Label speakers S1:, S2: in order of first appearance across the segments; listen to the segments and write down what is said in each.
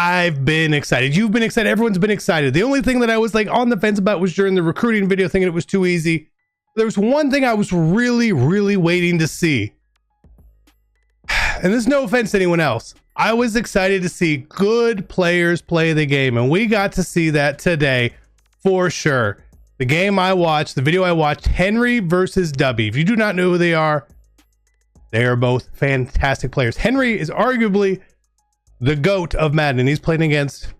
S1: I've been excited. You've been excited. Everyone's been excited. The only thing that I was like on the fence about was during the recruiting video, thinking it was too easy. There was one thing I was really waiting to see. And there's no offense to anyone else. I was excited to see good players play the game, and we got to see that today for sure. The game I watched, the video I watched, Henry versus Dubby. If you do not know who they are both fantastic players. Henry is arguably the GOAT of Madden. He's playing against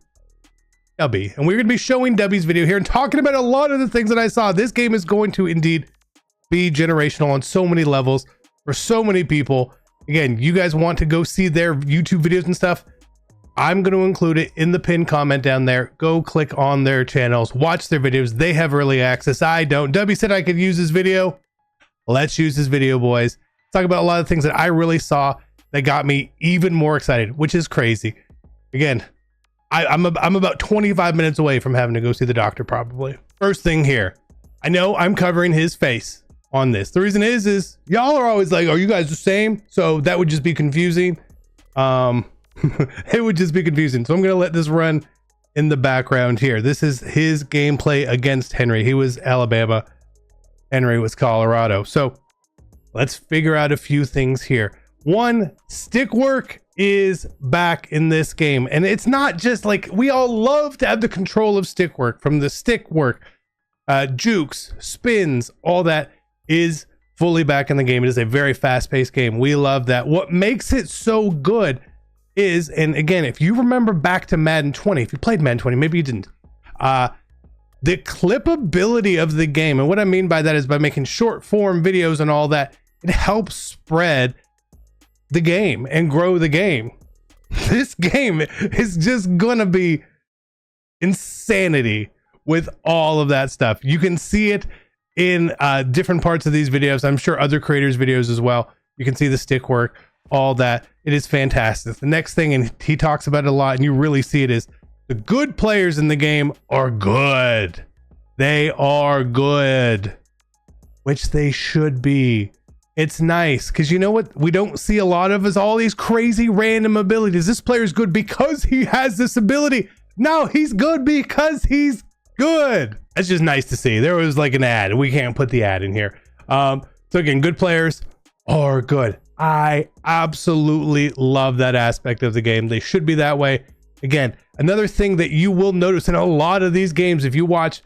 S1: Dubby, and we're going to be showing Dubby's video here and talking about a lot of the things that I saw. This game is going to indeed be generational on so many levels for so many people. Again, you guys want to go see their YouTube videos and stuff, I'm going to include it in the pinned comment down there. Go click on their channels, watch their videos. They have early access. I don't. Dubby said I could use his video. Let's use his video, boys. Talk about a lot of things that I really saw that got me even more excited, which is crazy. Again, I'm about 25 minutes away from having to go see the doctor probably. First thing here, I know I'm covering his face on this. The reason is y'all are always like, are you guys the same? So that would just be confusing. It would just be confusing. So I'm going to let this run in the background here. This is his gameplay against Henry. He was Alabama. Henry was Colorado. So let's figure out a few things here. One, stick work is back in this game. And it's not just like, we all love to have the control of stick work, from the stick work, jukes, spins, all that is fully back in the game. It is a very fast-paced game. We love that. What makes it so good is, and again, if you remember back to Madden 20, if you played Madden 20, maybe you didn't, the clippability of the game, and what I mean by that is by making short form videos and all that, it helps spread the game and grow the game. This game is just gonna be insanity with all of that stuff. You can see it in different parts of these videos. I'm sure other creators' videos as well. You can see the stick work, all that. It is fantastic. The next thing, and he talks about it a lot, and you really see it, is the good players in the game are good. They are good, which they should be. It's nice because you know what we don't see a lot of is all these crazy random abilities. This player is good because he has this ability. No, he's good because he's good. That's just nice to see. There was like an ad. We can't put the ad in here. So again, good players are good. I absolutely love that aspect of the game. They should be that way. Again, another thing that you will notice in a lot of these games, if you watch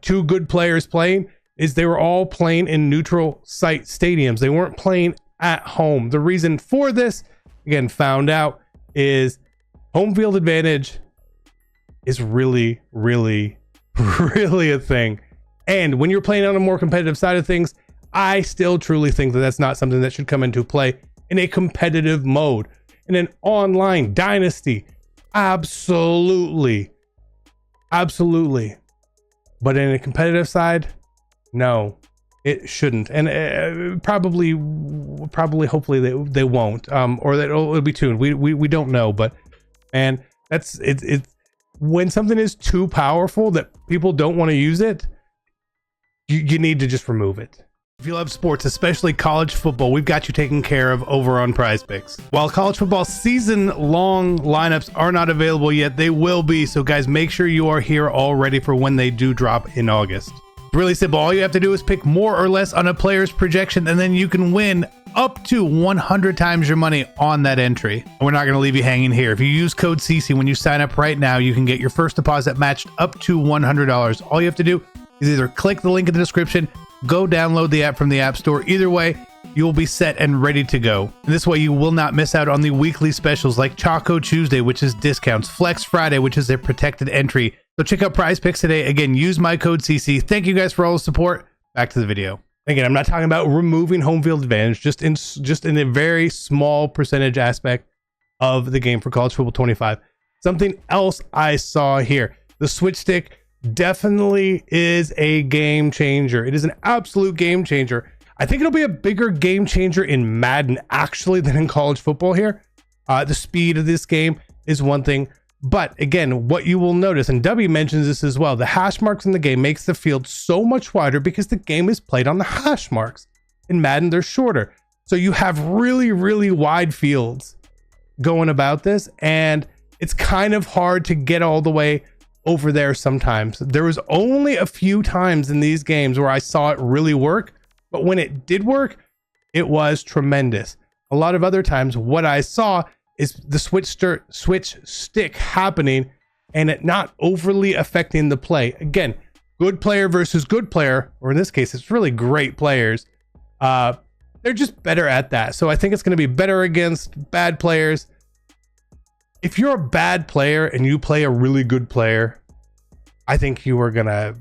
S1: two good players playing, is they were all playing in neutral site stadiums. They weren't playing at home. The reason for this, again, found out, is home field advantage is really a thing. And when you're playing on a more competitive side of things, I still truly think that that's not something that should come into play in a competitive mode. In an online dynasty, absolutely. But in a competitive side, no, it shouldn't. And probably, hopefully they won't, or that it'll be tuned. We don't know, but man, that's it. When something is too powerful that people don't want to use it, you need to just remove it. If you love sports, especially college football, we've got you taken care of over on PrizePicks. While college football season-long lineups are not available yet, they will be. So guys, make sure you are here all ready for when they do drop in August. It's really simple. All you have to do is pick more or less on a player's projection, and then you can win up to 100 times your money on that entry. We're not going to leave you hanging here. If you use code CC when you sign up right now, you can get your first deposit matched up to $100. All you have to do is either click the link in the description, go download the app from the App Store. Either way, you will be set and ready to go. And this way you will not miss out on the weekly specials like Choco Tuesday, which is discounts, Flex Friday, which is a protected entry. So check out PrizePicks today. Again, use my code CC. Thank you guys for all the support. Back to the video. Again, I'm not talking about removing home field advantage, just in a very small percentage aspect of the game for College Football 25. Something else I saw here, the switch stick definitely is a game changer. It is an absolute game changer. I think it'll be a bigger game changer in Madden actually than in college football here. The speed of this game is one thing, but again, what you will notice, and W mentions this as well, the hash marks in the game makes the field so much wider because the game is played on the hash marks. In Madden, they're shorter. So you have really wide fields going about this, and it's kind of hard to get all the way over there sometimes. There was only a few times in these games where I saw it really work, but when it did work, it was tremendous. A lot of other times what I saw is the switch stick happening and it not overly affecting the play. Again, good player versus good player, or in this case, it's really great players. They're just better at that. So I think it's going to be better against bad players. If you're a bad player and you play a really good player, I think you are gonna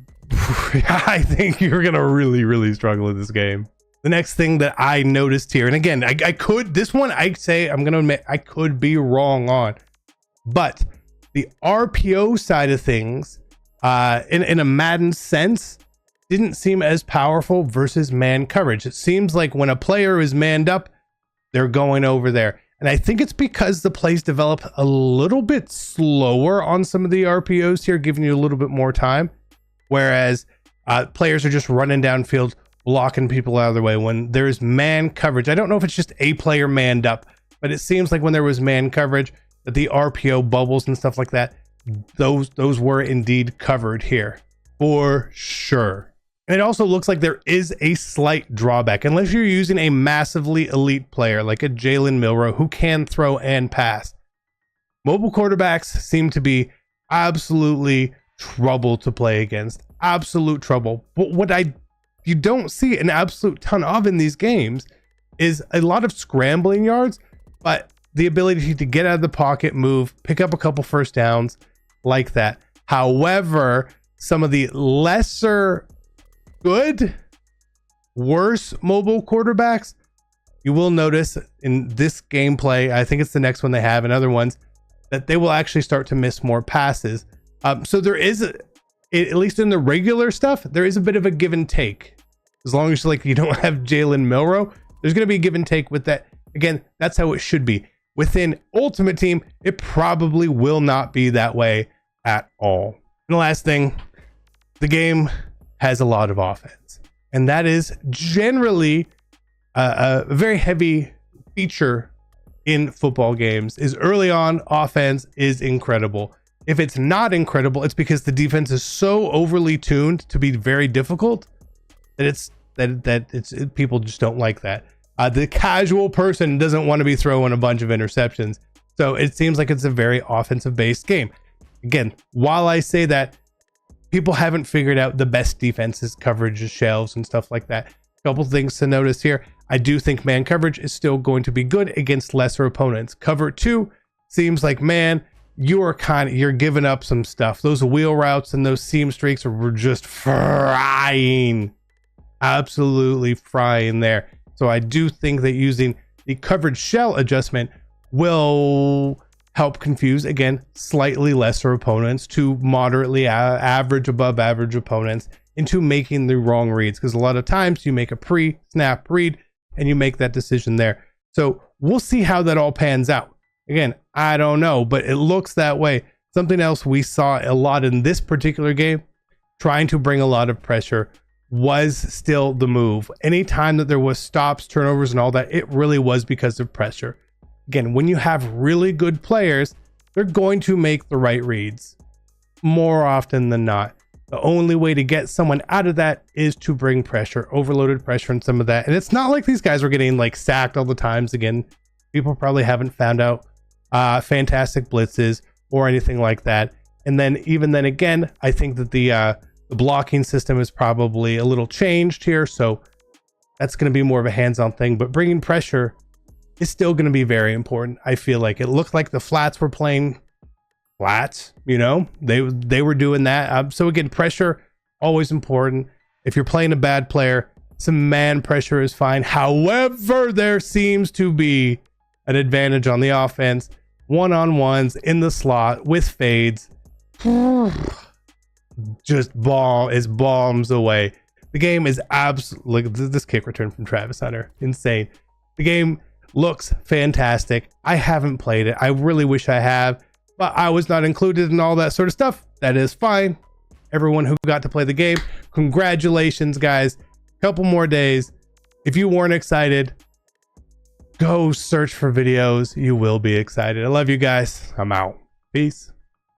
S1: really, really struggle in this game. The next thing that I noticed here, and again, I could, this one I say, I'm gonna admit I could be wrong on, but the RPO side of things, in a Madden sense, didn't seem as powerful versus man coverage. It seems like when a player is manned up, they're going over there. And I think it's because the plays develop a little bit slower on some of the RPOs here, giving you a little bit more time. Whereas players are just running downfield, blocking people out of the way. When there's man coverage, I don't know if it's just a player manned up, but it seems like when there was man coverage, that the RPO bubbles and stuff like that, those were indeed covered here for sure. And it also looks like there is a slight drawback unless you're using a massively elite player like a Jalen Milroe who can throw and pass. Mobile quarterbacks seem to be absolutely trouble to play against, absolute trouble. But what you don't see an absolute ton of in these games is a lot of scrambling yards, but the ability to get out of the pocket, move, pick up a couple first downs like that. However, some of the lesser good, worse mobile quarterbacks, you will notice in this gameplay, I think it's the next one they have and other ones, that they will actually start to miss more passes. So there is, at least in the regular stuff, there is a bit of a give and take. As long as you don't have Jalen Milroe, there's going to be a give and take with that. Again, that's how it should be. Within Ultimate Team, it probably will not be that way at all. And the last thing, the game has a lot of offense, and that is generally a very heavy feature in football games. Is early on offense is incredible. If it's not incredible, it's because the defense is so overly tuned to be very difficult that people just don't like that. The casual person doesn't want to be throwing a bunch of interceptions, so it seems like it's a very offensive based game. Again, while I say that, people haven't figured out the best defenses, coverages, shells, and stuff like that. A couple things to notice here. I do think man coverage is still going to be good against lesser opponents. Cover 2 seems like, man, you're giving up some stuff. Those wheel routes and those seam streaks were just frying. Absolutely frying there. So I do think that using the coverage shell adjustment will help confuse, again, slightly lesser opponents to moderately average, above average opponents into making the wrong reads, because a lot of times you make a pre-snap read and you make that decision there. So we'll see how that all pans out. Again, I don't know, but it looks that way. Something else we saw a lot in this particular game, trying to bring a lot of pressure, was still the move. Anytime that there was stops, turnovers, and all that, it really was because of pressure. Again, when you have really good players, they're going to make the right reads more often than not. The only way to get someone out of that is to bring pressure, overloaded pressure, and some of that. And it's not like these guys were getting like sacked all the times. Again, people probably haven't found out fantastic blitzes or anything like that. And then even then again, I think that the blocking system is probably a little changed here. So that's going to be more of a hands-on thing, but bringing pressure is still going to be very important. I feel like it looked like the flats were playing flats, they were doing that. So again, pressure, always important. If you're playing a bad player, some man pressure is fine. However, there seems to be an advantage on the offense. One-on-ones in the slot with fades. Just bombs away. The game is absolutely, this kick return from Travis Hunter, insane. The game looks fantastic. I haven't played it. I really wish I have, but I was not included in all that sort of stuff. That is fine. Everyone who got to play the game, congratulations, guys. Couple more days. If you weren't excited, go search for videos. You will be excited. I love you guys. I'm out. Peace. Peace.